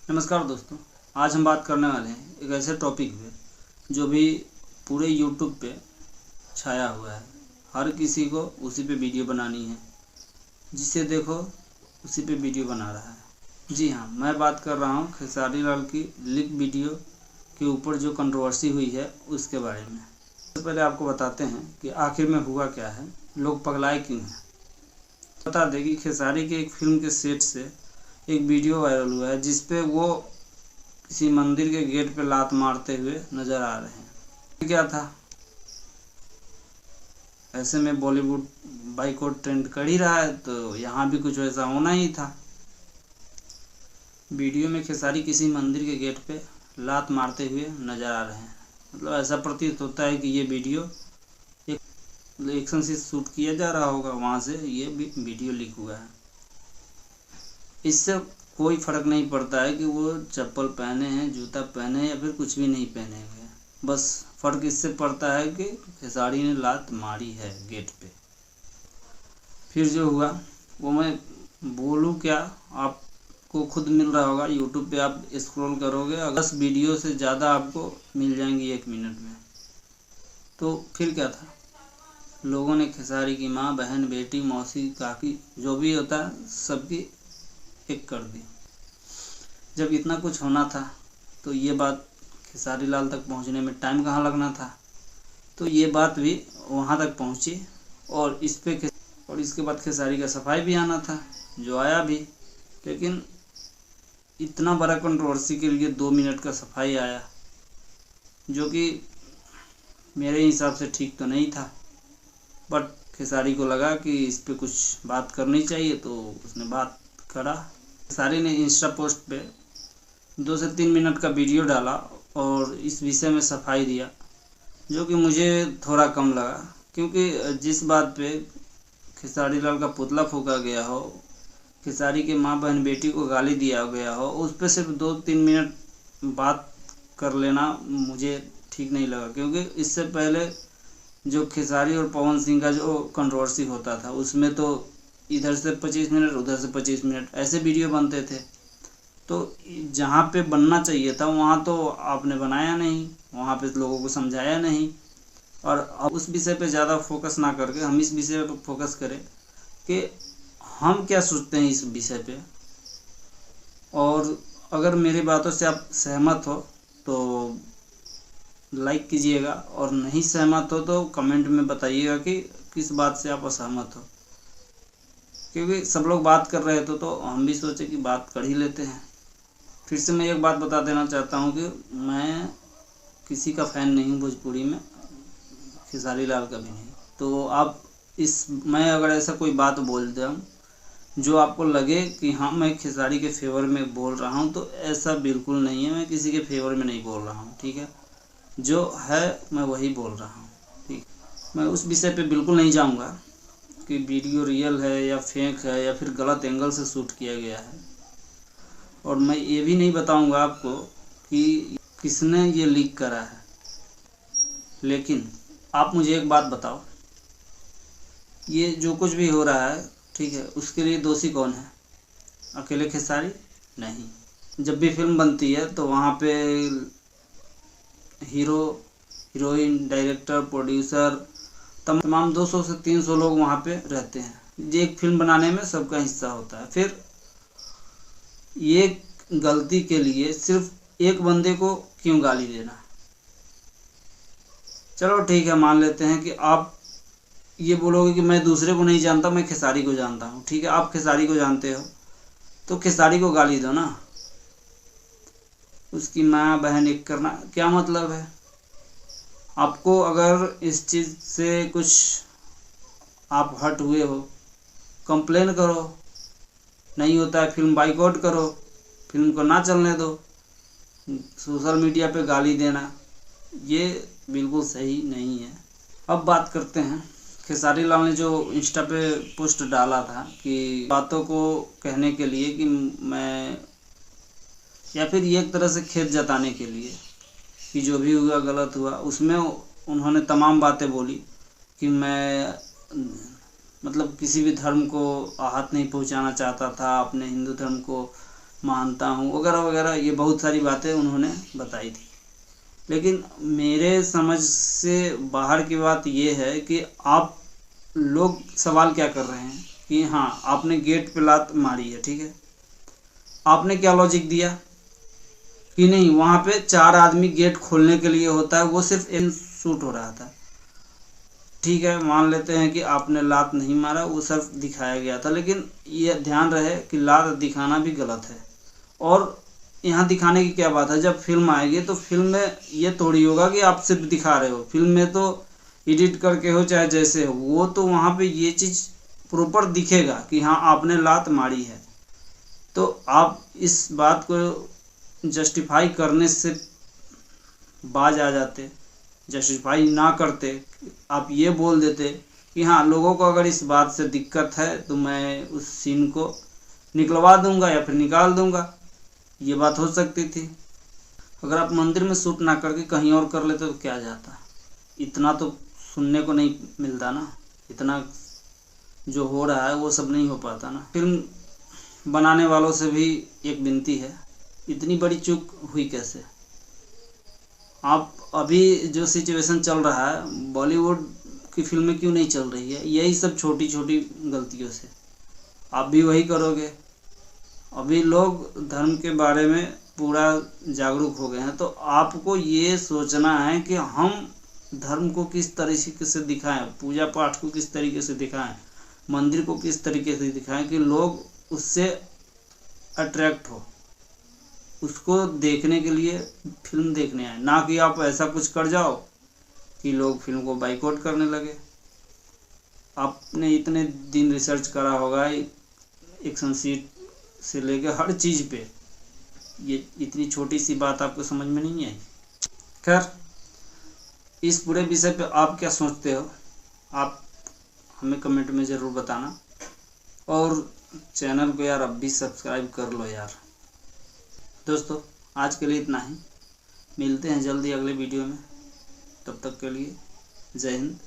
नमस्कार दोस्तों, आज हम बात करने वाले हैं एक ऐसे टॉपिक पे जो भी पूरे यूट्यूब पे छाया हुआ है। हर किसी को उसी पे वीडियो बनानी है, जिसे देखो उसी पे वीडियो बना रहा है। जी हाँ, मैं बात कर रहा हूँ खेसारी लाल की लीक वीडियो के ऊपर जो कंट्रोवर्सी हुई है उसके बारे में। सबसे पहले आपको बताते हैं कि आखिर में हुआ क्या है, लोग पगलाए क्यों हैं। बता दें कि खेसारी के एक फिल्म के सेट से एक वीडियो वायरल हुआ है जिसपे वो किसी मंदिर के गेट पे लात मारते हुए नजर आ रहे हैं। क्या था, ऐसे में बॉलीवुड बाइकआउट ट्रेंड कर ही रहा है, तो यहाँ भी कुछ वैसा होना ही था। वीडियो में खेसारी किसी मंदिर के गेट पे लात मारते हुए नजर आ रहे हैं। मतलब ऐसा प्रतीत होता है कि ये वीडियो एक एक्शन से शूट किया जा रहा होगा, वहाँ से ये वीडियो लीक हुआ है। इससे कोई फर्क नहीं पड़ता है कि वो चप्पल पहने हैं, जूता पहने हैं या फिर कुछ भी नहीं पहने हुए हैं। बस फर्क इससे पड़ता है कि खेसारी ने लात मारी है गेट पे। फिर जो हुआ वो मैं बोलूँ क्या, आपको खुद मिल रहा होगा। यूट्यूब पे आप स्क्रॉल करोगे, 10 वीडियो से ज़्यादा आपको मिल जाएंगी 1 मिनट में। तो फिर क्या था, लोगों ने खेसारी की माँ, बहन, बेटी, मौसी, काकी, जो भी होता है सबकी एक कर दी। जब इतना कुछ होना था तो ये बात खेसारी लाल तक पहुंचने में टाइम कहाँ लगना था, तो ये बात भी वहां तक पहुंची और इसके बाद खेसारी का सफाई भी आना था, जो आया भी। लेकिन इतना बड़ा कंट्रोवर्सी के लिए 2 मिनट का सफाई आया, जो कि मेरे हिसाब से ठीक तो नहीं था। बट खेसारी को लगा कि इस पे कुछ बात करनी चाहिए, तो उसने बात करा। खेसारी ने इंस्टा पोस्ट पे 2 से 3 मिनट का वीडियो डाला और इस विषय में सफाई दिया, जो कि मुझे थोड़ा कम लगा। क्योंकि जिस बात पे खेसारी लाल का पुतला फूका गया हो, खेसारी के माँ, बहन, बेटी को गाली दिया गया हो, उस पर सिर्फ 2-3 मिनट बात कर लेना मुझे ठीक नहीं लगा। क्योंकि इससे पहले जो खेसारी और पवन सिंह का जो कंट्रोवर्सी होता था, उसमें तो इधर से 25 मिनट, उधर से 25 मिनट ऐसे वीडियो बनते थे। तो जहाँ पे बनना चाहिए था वहाँ तो आपने बनाया नहीं, वहाँ पे लोगों को समझाया नहीं। और अब उस विषय पे ज़्यादा फोकस ना करके हम इस विषय पे फोकस करें कि हम क्या सोचते हैं इस विषय पे। और अगर मेरी बातों से आप सहमत हो तो लाइक कीजिएगा, और नहीं सहमत हो तो कमेंट में बताइएगा कि किस बात से आप असहमत हो। क्योंकि सब लोग बात कर रहे थे तो हम भी सोचे कि बात कर ही लेते हैं। फिर से मैं एक बात बता देना चाहता हूँ कि मैं किसी का फ़ैन नहीं हूँ भोजपुरी में, खेसारी लाल का भी नहीं। तो आप मैं अगर ऐसा कोई बात बोल दूँ जो आपको लगे कि हाँ मैं खेसारी के फेवर में बोल रहा हूँ, तो ऐसा बिल्कुल नहीं है। मैं किसी के फेवर में नहीं बोल रहा हूँ, ठीक है। जो है मैं वही बोल रहा हूँ, ठीक। मैं उस विषय पे बिल्कुल नहीं जाऊँगा कि वीडियो रियल है या फेक है या फिर गलत एंगल से शूट किया गया है। और मैं ये भी नहीं बताऊंगा आपको कि किसने ये लीक करा है। लेकिन आप मुझे एक बात बताओ, ये जो कुछ भी हो रहा है, ठीक है, उसके लिए दोषी कौन है? अकेले खेसारी नहीं। जब भी फिल्म बनती है तो वहाँ पे हीरो, हीरोइन, डायरेक्टर, प्रोड्यूसर, तमाम 200 से 300 लोग वहाँ पे रहते हैं। ये एक फिल्म बनाने में सबका हिस्सा होता है। फिर ये गलती के लिए सिर्फ एक बंदे को क्यों गाली देना? चलो ठीक है, मान लेते हैं कि आप ये बोलोगे कि मैं दूसरे को नहीं जानता, मैं खेसारी को जानता हूँ। ठीक है, आप खेसारी को जानते हो तो खेसारी को गाली दो ना। उसकी माँ, बहन एक करना क्या मतलब है? आपको अगर इस चीज़ से कुछ आप हट हुए हो, कंप्लेन करो। नहीं होता है फिल्म बाइकआउट करो, फिल्म को ना चलने दो। सोशल मीडिया पे गाली देना ये बिल्कुल सही नहीं है। अब बात करते हैं, खेसारी लाल ने जो इंस्टा पे पोस्ट डाला था कि बातों को कहने के लिए कि मैं, या फिर ये एक तरह से खेद जताने के लिए कि जो भी हुआ गलत हुआ। उसमें उन्होंने तमाम बातें बोली कि मैं मतलब किसी भी धर्म को आहत नहीं पहुंचाना चाहता था, अपने हिंदू धर्म को मानता हूँ वगैरह वगैरह, ये बहुत सारी बातें उन्होंने बताई थी। लेकिन मेरे समझ से बाहर की बात ये है कि आप लोग सवाल क्या कर रहे हैं कि हाँ आपने गेट पे लात मारी है, ठीक है, आपने क्या लॉजिक दिया कि नहीं वहाँ पे 4 आदमी गेट खोलने के लिए होता है, वो सिर्फ एक शूट हो रहा था। ठीक है, मान लेते हैं कि आपने लात नहीं मारा, वो सिर्फ दिखाया गया था, लेकिन ये ध्यान रहे कि लात दिखाना भी गलत है। और यहाँ दिखाने की क्या बात है, जब फिल्म आएगी तो फिल्म में ये थोड़ी होगा कि आप सिर्फ दिखा रहे हो, फिल्म में तो एडिट करके हो चाहे जैसे हो, वो तो वहाँ पे ये चीज़ प्रॉपर दिखेगा कि हाँ आपने लात मारी है। तो आप इस बात को जस्टिफाई करने से बाज आ जाते, जस्टिफाई ना करते, आप ये बोल देते कि हाँ लोगों को अगर इस बात से दिक्कत है तो मैं उस सीन को निकलवा दूंगा या फिर निकाल दूंगा, ये बात हो सकती थी। अगर आप मंदिर में शूट ना करके कहीं और कर लेते तो क्या जाता, इतना तो सुनने को नहीं मिलता ना, इतना जो हो रहा है वो सब नहीं हो पाता ना। फिल्म बनाने वालों से भी एक विनती है, इतनी बड़ी चूक हुई कैसे? आप अभी जो सिचुएशन चल रहा है, बॉलीवुड की फिल्में क्यों नहीं चल रही है? यही सब छोटी छोटी गलतियों से। आप भी वही करोगे। अभी लोग धर्म के बारे में पूरा जागरूक हो गए हैं, तो आपको ये सोचना है कि हम धर्म को किस तरीके से दिखाएं, पूजा पाठ को किस तरीके से दिखाएं, मंदिर को किस तरीके से दिखाएं कि लोग उससे अट्रैक्ट हो, उसको देखने के लिए फिल्म देखने आए, ना कि आप ऐसा कुछ कर जाओ कि लोग फिल्म को बाइकआउट करने लगे। आपने इतने दिन रिसर्च करा होगा, एक्शन सीट से लेकर हर चीज़ पे, ये इतनी छोटी सी बात आपको समझ में नहीं आई। खैर, इस पूरे विषय पे आप क्या सोचते हो, आप हमें कमेंट में ज़रूर बताना, और चैनल को यार अब भी सब्सक्राइब कर लो यार। दोस्तों आज के लिए इतना ही, मिलते हैं जल्दी अगले वीडियो में, तब तक के लिए जय हिंद।